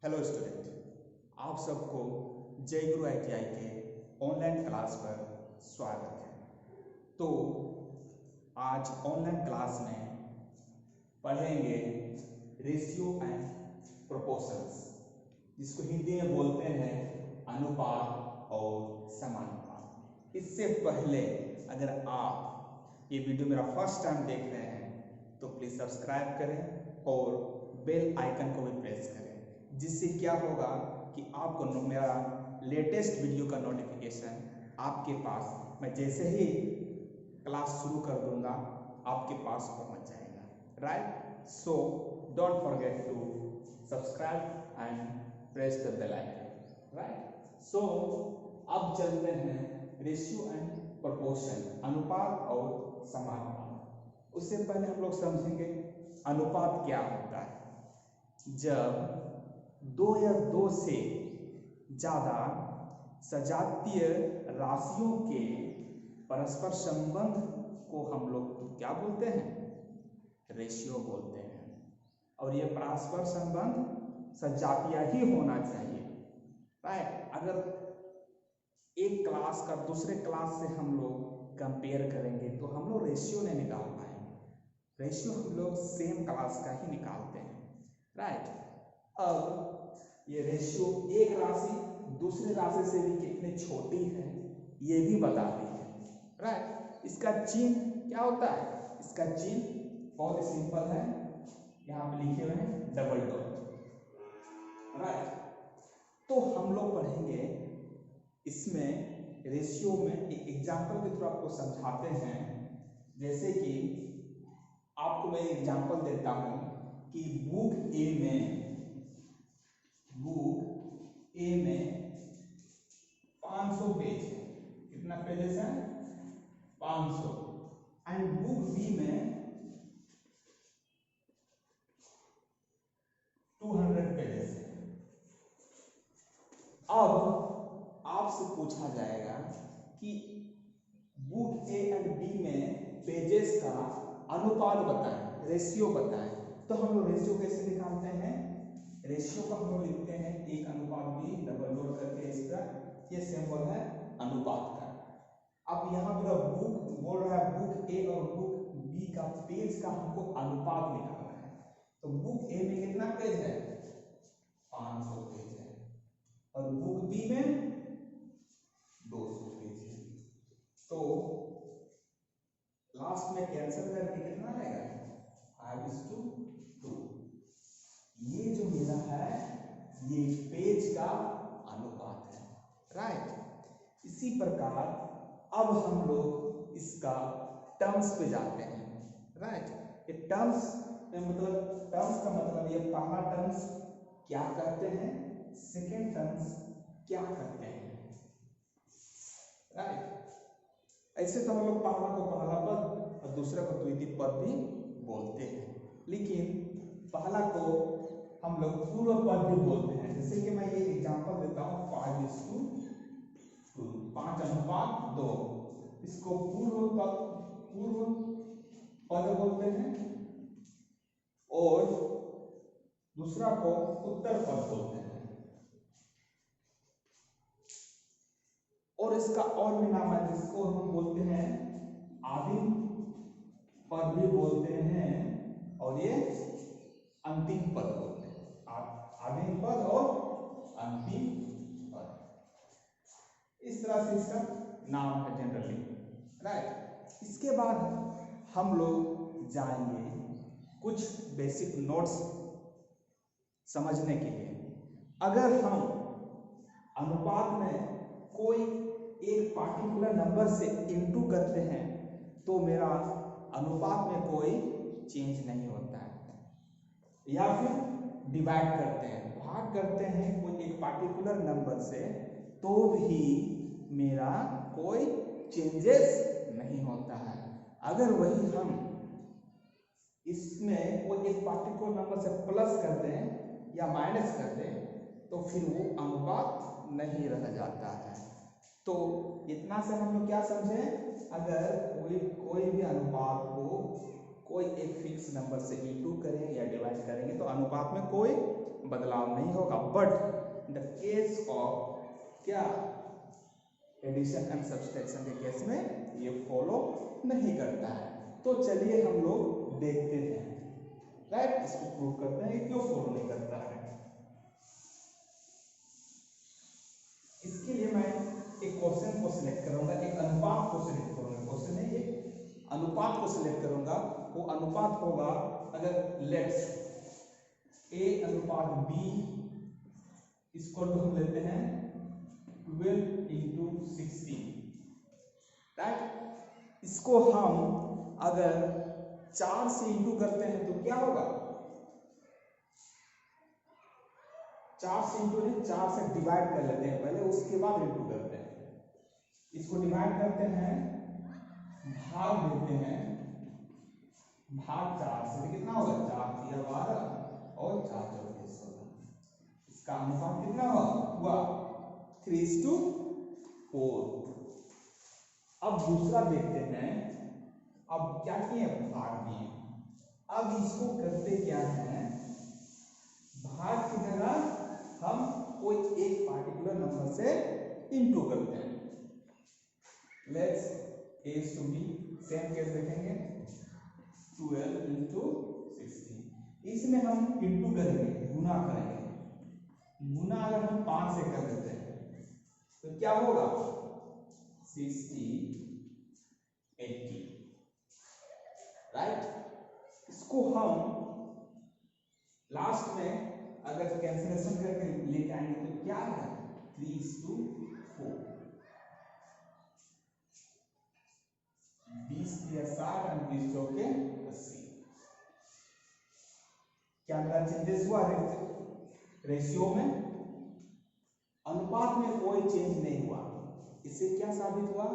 Hello student, आप सबको जय गुरु ITI के ऑनलाइन क्लास पर स्वागत है। तो आज ऑनलाइन क्लास में पढ़ेंगे रेशियो एंड प्रोपोर्शंस, जिसको हिंदी में बोलते हैं अनुपात और समानुपात। इससे पहले अगर आप ये वीडियो मेरा फर्स्ट टाइम देख रहे हैं तो प्लीज़ सब्सक्राइब करें और बेल आइकन को भी प्रेस करें, जिससे क्या होगा कि आपको मेरा लेटेस्ट वीडियो का नोटिफिकेशन आपके पास मैं जैसे ही क्लास शुरू कर दूंगा आपके पास पहुंच जाएगा। Right, so don't forget to subscribe and press the bell icon. Right, so अब चलते हैं रेशियो एंड प्रोपोर्शन, अनुपात और समानुपात। उससे पहले हम लोग समझेंगे अनुपात क्या होता है। जब दो या दो से ज़्यादा सजातीय राशियों के परस्पर संबंध को हम लोग क्या बोलते हैं? रेशियो बोलते हैं। और ये परस्पर संबंध सजातीय ही होना चाहिए। राइट, अगर एक क्लास का दूसरे क्लास से हम लोग कंपेयर करेंगे तो हम लोग रेशियो नहीं निकाल पाएंगे। रेशियो हम लोग सेम क्लास का ही निकालते हैं। राइट, अब ये रेशियो एक राशि दूसरी राशि से भी कितनी छोटी है ये भी बताती है। राइट, इसका चिन्ह क्या होता है? इसका चिन्ह बहुत सिंपल है, यहाँ पे लिखे हुए हैं डबल डॉट। राइट, तो हम लोग पढ़ेंगे इसमें रेशियो में एक एग्जाम्पल के थ्रू आपको समझाते हैं। जैसे कि आपको मैं एग्जाम्पल देता हूँ कि बुक ए में 500 पेज है। कितना पेजेस है? 500। एंड बुक बी में 200 पेजेस है। अब आपसे पूछा जाएगा कि बुक ए एंड बी में पेजेस का अनुपात बताएं, रेशियो बताएं। तो हम लोग रेशियो कैसे निकालते हैं? रेशियो को हम लोग लिखते हैं 1:B डबल डॉट करके। इसका ये सिंबल है अनुपात का। अब यहाँ पूरा बुक बोल रहा है बुक ए और बुक बी का पेज का हमको अनुपात निकालना है। तो बुक ए में कितना पेज है? 500 पेज है। और बुक बी में 200 पेज है। तो लास्ट में कैंसिल करके कितना आएगा? 5:2। ये जो मेरा है ये पेज का अनुपात है। राइट, इसी प्रकार अब हम लोग इसका टर्म्स पे जाते हैं। राइट, ये टर्म्स का मतलब ये पहला टर्म्स क्या करते हैं, सेकेंड टर्म्स क्या करते हैं। राइट, ऐसे तो हम लोग पहला को पहला पद और दूसरा को द्वितीय पद भी बोलते हैं, लेकिन पहला को हम लोग पूर्व पद भी बोलते हैं। जैसे कि मैं ये एग्जांपल देता हूँ 5:2, 5:2। इसको पूर्व पद बोलते हैं और दूसरा को उत्तर पद बोलते हैं। और इसका और भी नाम है जिसको हम बोलते हैं आदिम पद भी बोलते हैं और ये अंतिम पद बोलते हैं। आदिम पद और अंतिम पद, इस तरह से इसका नाम है जनरली। राइट, इसके बाद हम लोग जाएंगे कुछ बेसिक नोट्स समझने के लिए। अगर हम अनुपात में कोई एक पार्टिकुलर नंबर से इनटू करते हैं तो मेरा अनुपात में कोई चेंज नहीं होता है। या फिर डिवाइड करते हैं, भाग करते हैं कोई एक पार्टिकुलर नंबर से, तो भी मेरा कोई चेंजेस नहीं होता है। अगर वही हम इसमें कोई एक पार्टिकुलर नंबर से प्लस कर दें या माइनस कर दें तो फिर वो अनुपात नहीं रह जाता है। तो इतना से हम लोग क्या समझे? अगर कोई भी अनुपात को कोई एक फिक्स नंबर से इनटू करें या डिवाइड करेंगे तो अनुपात में कोई बदलाव नहीं होगा। बट द केस ऑफ क्या एडिशन एंड सब्सट्रैक्शन के केस में ये फॉलो नहीं करता है। तो चलिए हम लोग देखते हैं, राइट, इसको प्रूव करते हैं क्यों फॉलो नहीं करता है। इसके लिए मैं एक क्वेश्चन को सिलेक्ट करूंगा, एक अनुपात को सिलेक्ट करूंगा, क्वेश्चन है एक अनुपात को सिलेक्ट करूंगा। वो अनुपात होगा, अगर लेट्स ए अनुपात बी, इसको हम लेते हैं 12:16, राइट। इसको हम अगर 4 से इंटू करते हैं तो क्या होगा, 4 से इंटू नहीं, 4 से डिवाइड कर लेते हैं पहले, उसके बाद इंटू करते हैं। इसको डिवाइड करते हैं, भाग देते हैं, भाग 4 से कितना होगा, 4 × 12 और 4 × 16। इसका अनुपात कितना हुआ 3:4। अब दूसरा देखते हैं, अब क्या किए, भाग दिए। अब इसको करते क्या है, भाग की जगह हम कोई एक पार्टिकुलर नंबर से इंटू करते हैं। Let's a to b, same case देखेंगे, 12 × 16। इसमें हम इंटू करेंगे, गुना करेंगे। गुना अगर हम 5 से कर देते हैं तो क्या होगा 60 80, राइट। इसको हम लास्ट में अगर कैंसिलेशन करके लेके आएंगे तो क्या है 3:4, 20 × 60 और 20 × 80। क्या चेंजेस हुआ रेशियो में, अनुपात में कोई चेंज नहीं हुआ। इससे क्या साबित हुआ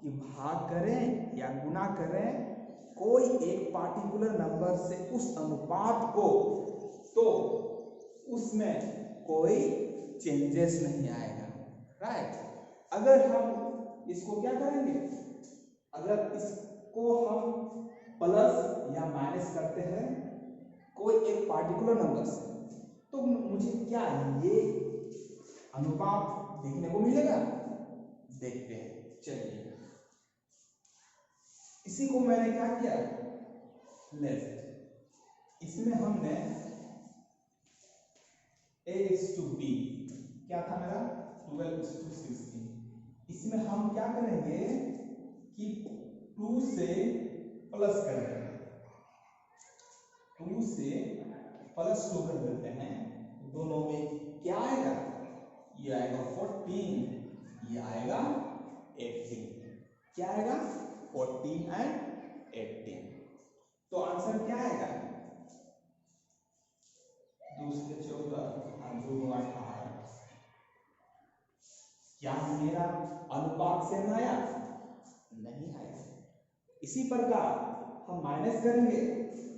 कि भाग करें या गुना करें कोई एक पार्टिकुलर नंबर से उस अनुपात को, तो उसमें कोई चेंजेस नहीं आएगा, राइट। अगर हम इसको क्या करेंगे, अगर इसको हम प्लस या माइनस करते हैं कोई एक पार्टिकुलर नंबर से, तो मुझे क्या ये अनुपात देखने को मिलेगा, देखते हैं। चलिए, इसी को मैंने क्या किया, लेफ्ट, इसमें हमने a/b क्या था मेरा 12:16। इसमें हम क्या करेंगे कि 2 से प्लस करेंगे, 2 से +2 कर देते हैं, दोनों में क्या आएगा, ये आएगा 14, ये आएगा 18। क्या आएगा 14 और 18। तो आंसर क्या आएगा, 2 से 14 और 2 × 18। क्या मेरा अनुपात सेम आया, नहीं आया। इसी प्रकार हम माइनस करेंगे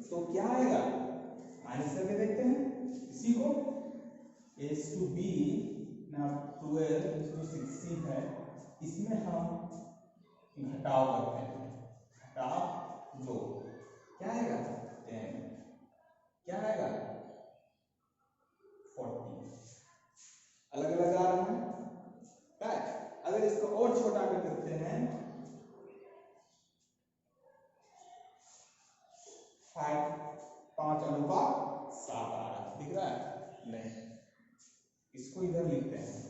तो क्या आएगा, माइनस करके देखते हैं इसी को, a/b ना 12:16 है, इसमें हम घटाव करते हैं, घटाव 2, क्या आएगा 10, क्या आएगा 40। अलग अलग आ रहा है, राइट। अगर इसको और छोटा कर देते हैं, 5:7 आ रहा है, दिख रहा है, नहीं। इसको इधर लिखते हैं,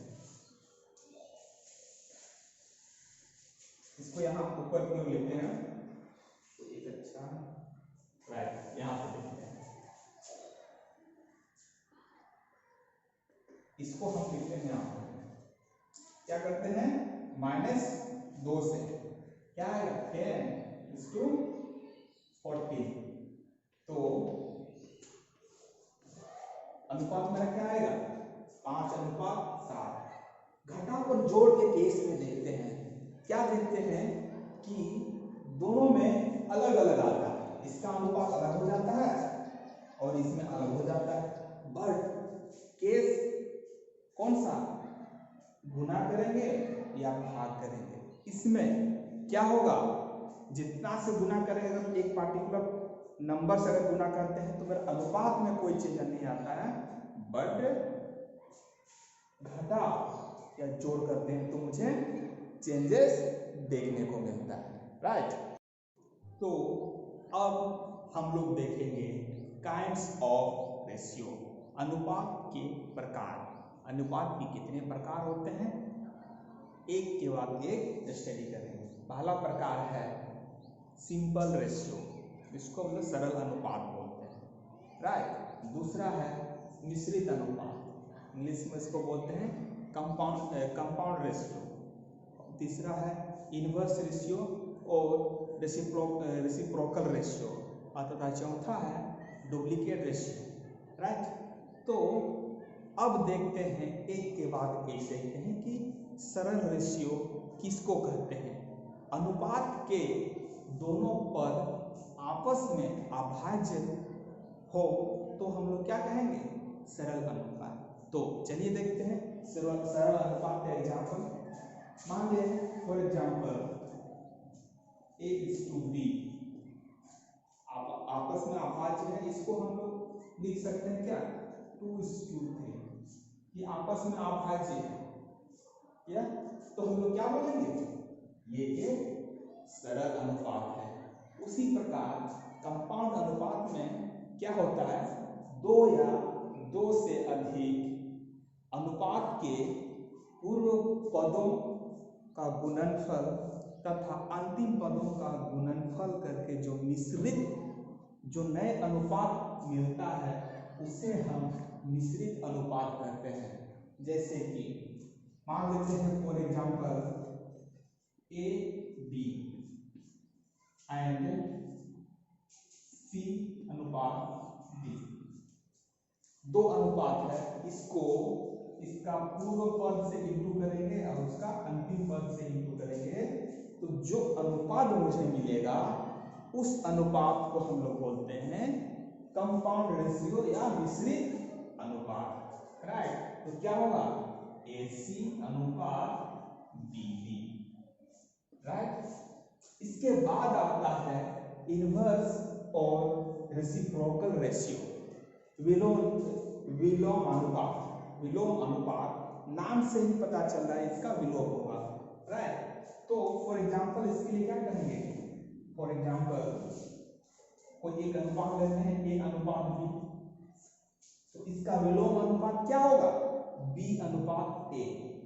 इसको यहाँ ऊपर की ओर लिखते हैं, तो एक अच्छा, राइट, यहाँ पे लिखते हैं। इसको हम लिखते हैं यहाँ पे, क्या करते हैं, -2 से क्या आएगा 10:40। तो अनुपात मेरा क्या आएगा 5:7। घटाव और जोड़ के केस में देखते हैं, क्या देखते हैं कि दोनों में अलग अलग आता है, इसका अनुपात अलग हो जाता है और इसमें अलग हो जाता है। बट केस कौन सा, गुना करेंगे या भाग करेंगे, इसमें क्या होगा, जितना से गुना करेंगे, अगर एक पार्टिकुलर नंबर से अगर गुना करते हैं तो फिर अनुपात में कोई चेंज नहीं आता है, बट या जोड़ करते हैं तो मुझे चेंजेस देखने को मिलता है, राइट। तो अब हम लोग देखेंगे काइंड्स ऑफ रेशियो, अनुपात के प्रकार। अनुपात के कितने प्रकार होते हैं, एक के बाद एक स्टडी करेंगे। पहला प्रकार है सिंपल रेशियो, इसको हम लोग सरल अनुपात बोलते हैं, राइट। दूसरा है मिश्रित अनुपात, इंग्लिश में इसको बोलते हैं कंपाउंड रेशियो। तीसरा है इनवर्स रेशियो और रेसिप्रोकल रेशियो, तथा चौथा है डुप्लीकेट रेशियो, राइट। तो अब देखते हैं एक के बाद एक देखते हैं कि सरल रेशियो किसको कहते हैं। अनुपात के दोनों पद आपस में अभाज्य हो तो हम लोग क्या कहेंगे, सरल अनुपात। तो चलिए देखते हैं सरल अनुपात का एग्जाम्पल। मान लें फॉर एग्जाम्पल A:B आपस में अभाज्य है, इसको हम लोग लिख सकते हैं क्या 2:3, ये आपस में अभाज्य है, या तो हम लोग क्या बोलेंगे, ये एक सरल अनुपात है। उसी प्रकार कंपाउंड अनुपात में क्या होता है, दो या दो से अधिक अनुपात के पूर्व पदों का गुणनफल तथा अंतिम पदों का गुणनफल करके जो मिश्रित जो नए अनुपात मिलता है उसे हम मिश्रित अनुपात कहते हैं। जैसे कि मान लेते हैं for example AB and C:B, दो अनुपात है, इसका पूर्व पद से इंटू करेंगे और उसका अंतिम पद से इंटू करेंगे, तो जो अनुपात मुझे मिलेगा उस अनुपात को हम लोग बोलते हैं कंपाउंड रेशियो या मिश्रित अनुपात, राइट। तो क्या होगा AC:BB, राइट। इसके बाद आता है इनवर्स और रेसिप्रोकल रेशियो, विलोम अनुपात। विलोम अनुपात नाम से ही पता चल रहा है इसका विलोम होगा, राइट। तो फॉर एग्जांपल इसके लिए क्या करेंगे, फॉर एग्जांपल कोई एक अनुपात लेते हैं A:B, तो इसका विलोम अनुपात क्या होगा B:A,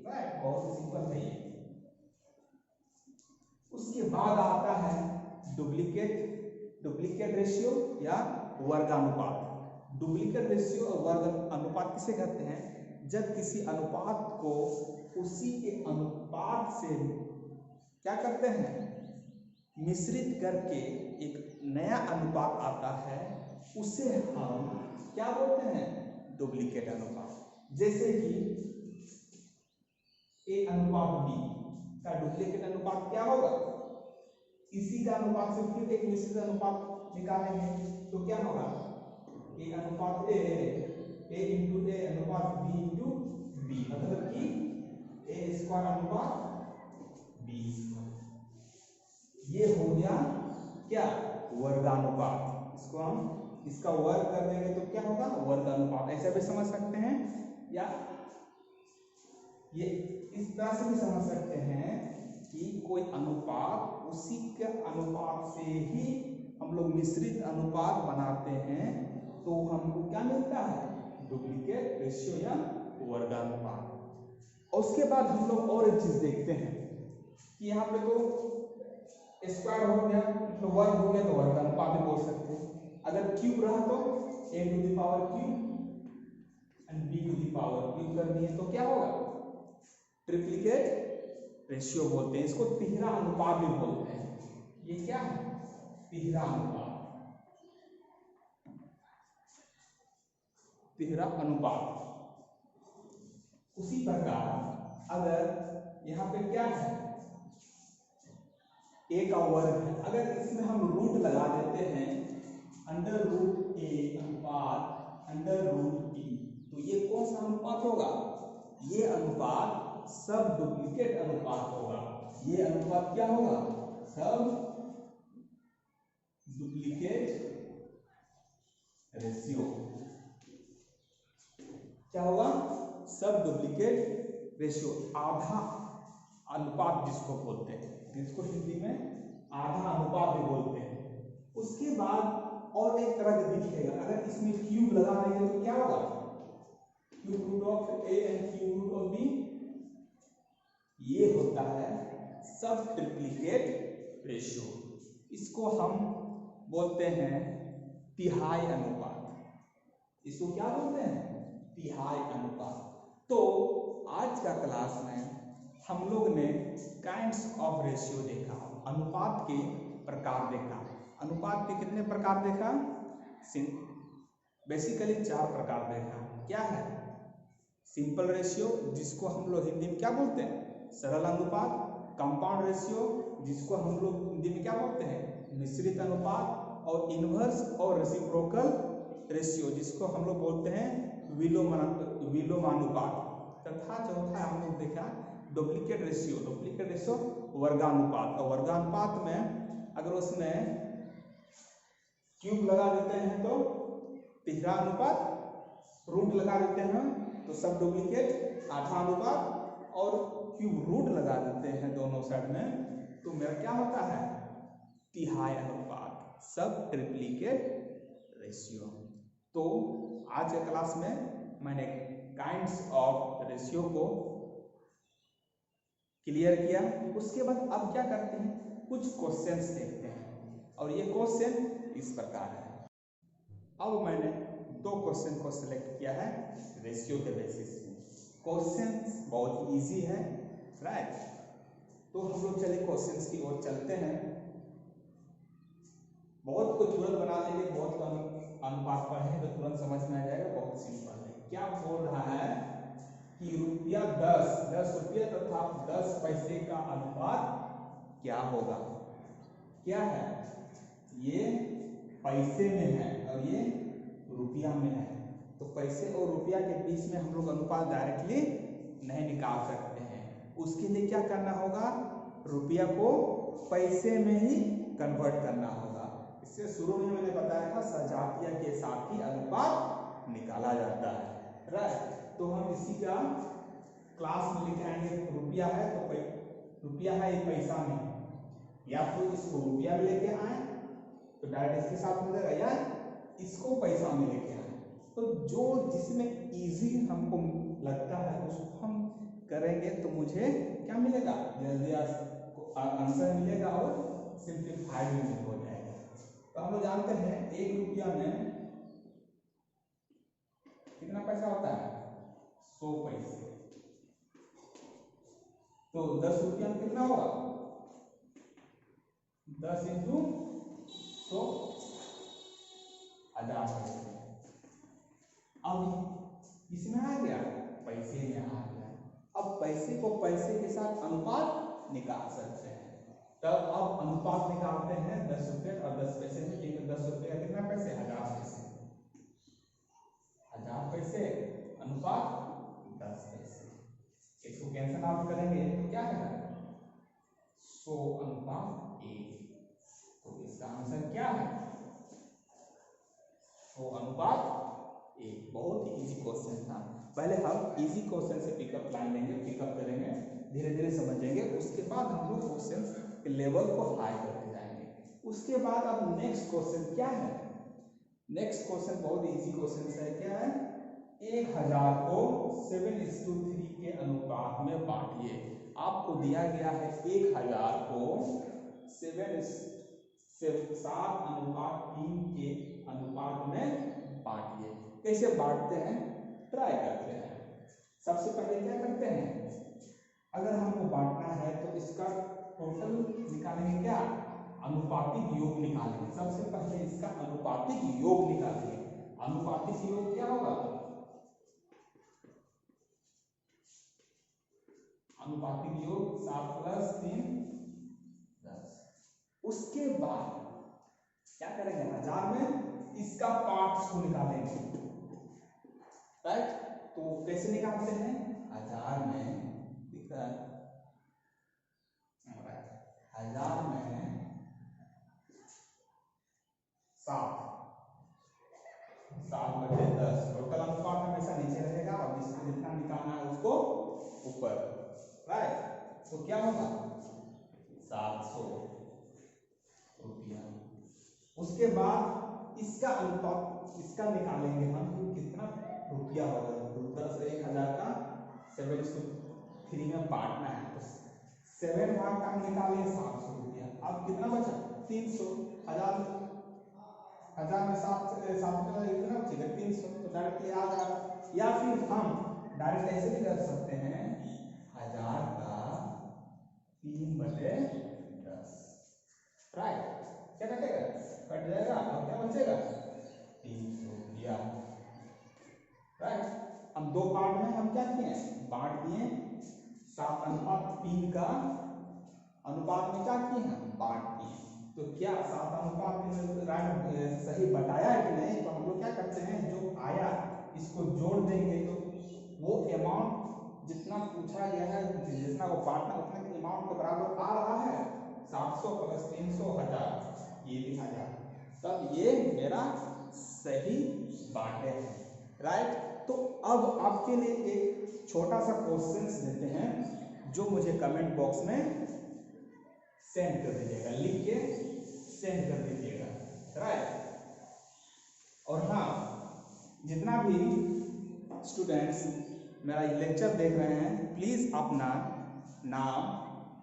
राइट। बहुत सिंपल है ये। उसके बाद आता है डुप्लीकेट रेशियो या वर्गानुपात। डुप्लीकेट रेशियो और वर्ग अनुपात किसे कहते हैं, जब किसी अनुपात को उसी के अनुपात से क्या करते हैं, मिश्रित करके एक नया अनुपात आता है, उसे हम क्या बोलते हैं, डुप्लीकेट अनुपात। जैसे कि A:B का डुप्लीकेट अनुपात क्या होगा, इसी का अनुपात से फिर एक मिश्रित अनुपात निकालेंगे तो क्या होगा A इंटू A अनुपात B इंटू B, मतलब कि A² अनुपात B²। ये हो गया क्या वर्गानुपात। इसको हम इसका वर्ग कर देंगे तो क्या होगा वर्गानुपात, ऐसे भी समझ सकते हैं या ये इस तरह से भी समझ सकते हैं कि कोई अनुपात उसी के अनुपात से ही हम लोग मिश्रित अनुपात बनाते हैं तो हमको क्या मिलता है डुप्लीकेट रेशियो या वर्गानुपात। और उसके बाद हम लोग और एक चीज देखते हैं कि यहाँ पे तो स्क्वायर हो गया मतलब वर्ग हो गया तो वर्गानुपात भी बोल सकते हैं। अगर क्यूब रहा तो A⁻³ एंड B⁻³ कर दिए तो क्या होगा ट्रिप्लिकेट रेशियो बोलते हैं, इसको तिहरा अनुपात भी बोलते हैं। ये क्या है तिहरा अनुपात, तिहरा अनुपात। उसी प्रकार अगर यहाँ पे क्या है A का वर्ग है, अगर इसमें हम रूट लगा देते हैं √A अनुपात √B, तो ये कौन सा अनुपात होगा, ये अनुपात सब डुप्लीकेट अनुपात होगा। ये अनुपात क्या होगा सब डुप्लीकेट रेशियो, क्या होगा सब डुप्लीकेट रेशियो, आधा अनुपात जिसको बोलते हैं, जिसको हिंदी में आधा अनुपात भी बोलते हैं। उसके बाद और एक तरह का दिखेगा, अगर इसमें क्यूब लगा देंगे तो क्या होगा, cube root of A and cube root of B, ये होता है सब ट्रिप्लिकेट रेशियो। इसको हम बोलते हैं तिहाई अनुपात। इसको क्या बोलते हैं, तिहाई अनुपात। तो आज का क्लास में हम लोग ने काइंड्स ऑफ रेशियो देखा, अनुपात के प्रकार देखा। अनुपात के कितने प्रकार देखा, बेसिकली 4 प्रकार देखा। क्या है, सिंपल रेशियो जिसको हम लोग हिंदी में क्या बोलते हैं, सरल अनुपात। कंपाउंड रेशियो जिसको हम लोग हिंदी में क्या बोलते हैं, मिश्रित अनुपात। और इनवर्स और रेसिप्रोकल रेशियो जिसको हम लोग बोलते हैं विलोमानुपात। तथा चौथा हम लोग देखा डुप्लीकेट रेशियो। डुप्लीकेट रेशियो वर्गानुपात, और वर्गानुपात में अगर उसमें क्यूब लगा देते हैं तो तीसरा अनुपात, रूट लगा देते हैं तो सब डुप्लीकेट आधा अनुपात, और क्यूब रूट लगा देते हैं दोनों साइड में तो मेरा क्या होता है, तिहाई अनुपात, सब ट्रिप्लिकेट रेशियो। तो आज के क्लास में मैंने काइंड्स ऑफ रेशियो को क्लियर किया। उसके बाद अब क्या करते हैं, कुछ क्वेश्चंस देखते हैं, और ये क्वेश्चन इस प्रकार है। अब मैंने 2 क्वेश्चन को सिलेक्ट किया है रेशियो के बेसिस पे। क्वेश्चंस बहुत इजी है, राइट। तो हम लोग चलिए क्वेश्चंस की ओर चलते हैं। बहुत को तुरंत बना लेंगे, बहुत को अनुपात पढ़ेंगे तो तुरंत समझ में आ जाएगा, बहुत सिंपल है। क्या बोल रहा है कि रुपया 10 रुपये तथा 10 पैसे का अनुपात क्या होगा। क्या है, ये पैसे में है और ये रुपया में है, तो पैसे और रुपया के बीच में हम लोग अनुपात डायरेक्टली नहीं निकाल सकते हैं। उसके लिए क्या करना होगा, रुपया को पैसे में ही कन्वर्ट करना होगा। इससे शुरू में मैंने बताया था सजातीय के साथ ही अनुपात निकाला जाता है, राइट। तो हम इसी का क्लास में लेके आएंगे। रुपया है तो रुपया है ये पैसा में, या फिर इसको रुपया में लेके आए तो डायरेक्ट इसके साथ हो जाएगा, या इसको पैसा में लेके आए। तो जो जिसमें इजी हमको लगता है उसको हम करेंगे तो मुझे क्या मिलेगा, जल्दी आंसर मिलेगा और सिंप्लीफाइड में हो जाएगा। तो हम लोग जानते हैं 1 रुपया में कितना पैसा होता है, 100 पैसे। तो 10 रुपया में कितना होगा, 10 इंटू 100, 1000 पैसे। अब इसमें आ गया, पैसे में आ गया। अब पैसे को पैसे के साथ अनुपात निकाल सकते हैं। तब अब अनुपात निकालते हैं 10 रुपये और 10 पैसे में। 10 रुपये का कितना पैसे, 1000 पैसे। 1000 पैसे अनुपात 10 पैसे। इसको कैंसिल आउट करेंगे तो क्या है, 100 अनुपात 1। तो इसका आंसर क्या है, 100 अनुपात 1। बहुत ही इजी क्वेश्चन था। पहले हम इजी क्वेश्चन से पिकअप लाइन लेंगे, पिकअप करेंगे, धीरे धीरे समझेंगे। उसके बाद हम लोग क्वेश्चन के लेवल को हाई करते जाएंगे। उसके बाद अब नेक्स्ट क्वेश्चन क्या है, नेक्स्ट क्वेश्चन बहुत इजी क्वेश्चन है। क्या है, 1000 को 7:3 के अनुपात में बांटिए। आपको दिया गया है 1000 को 7:3 के अनुपात में बांटिए। कैसे बांटते हैं, ट्राई करते हैं। सबसे पहले क्या करते हैं, अगर हमको बांटना है तो इसका टोटल निकालेंगे, क्या, अनुपातिक योग निकालेंगे। सबसे पहले इसका अनुपातिक योग निकालेंगे। अनुपातिक योग क्या होगा, अनुपातिक योग 7 + 3 10। उसके बाद क्या करेंगे, 1000 में इसका पार्ट्स को निकालेंगे, राइट। तो कैसे निकालते हैं, 1000 में दिख रहा है, 1000 में 7 बटे 10। टोटल अनुपात हमेशा नीचे रहेगा और जिसको जितना निकालना है को ऊपर, राइट। तो क्या होगा 700 रुपया। उसके बाद इसका अनुपात इसका निकालेंगे हम कि कितना रुपया होगा। तो 10,000 का 7/3 में बांटना है, तो 7 भाग का निकाले 700 रुपया। अब कितना बचा 300। हजार में 7 कितना बचेगा 300, तो डायरेक्ट ये आ जाएगा। या फिर हम डायरेक्ट ऐसे भी कर सकते हैं 1000 का 3/10, राइट। क्या कटेगा, कट जाएगा और क्या बचेगा 300 रुपया, राइट। हम दो पार्ट में हम क्या किए बांट दिए, 7:3 का अनुपात में क्या किए हैं बांट दिए। तो क्या 7:3 सही बताया है कि नहीं, तो हम लोग क्या करते हैं जो आया इसको जोड़ देंगे, तो वो अमाउंट जितना पूछा गया है जितना वो बांटना उतना अमाउंट के बराबर आ रहा है। 700 + 300 1000, ये भी 1000, तब ये मेरा सही बांटे हैं, राइट। तो अब आपके लिए एक छोटा सा क्वेश्चन देते हैं जो मुझे कमेंट बॉक्स में सेंड कर दीजिएगा, लिख के सेंड कर दीजिएगा, राइट। और हाँ, जितना भी स्टूडेंट्स मेरा लेक्चर देख रहे हैं, प्लीज़ अपना नाम,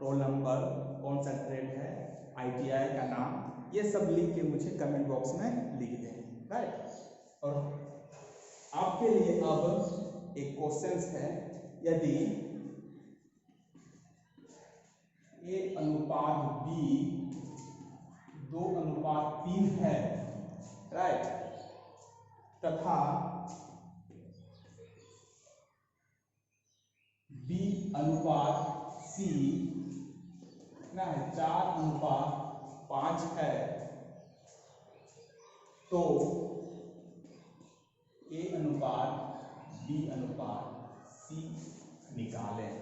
रोल नंबर, कौन सा ट्रेड है, ITI का नाम, ये सब लिख के मुझे कमेंट बॉक्स में लिख दें, राइट। और आपके लिए अब एक क्वेश्चन है, यदि A/B 2:3 है, राइट, तथा B/C कितना है 4:5 है, तो A/B/C निकालें,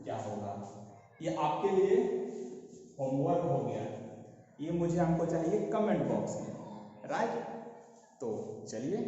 क्या होगा। ये आपके लिए होमवर्क हो गया, ये मुझे हमको चाहिए कमेंट बॉक्स में, राइट। तो चलिए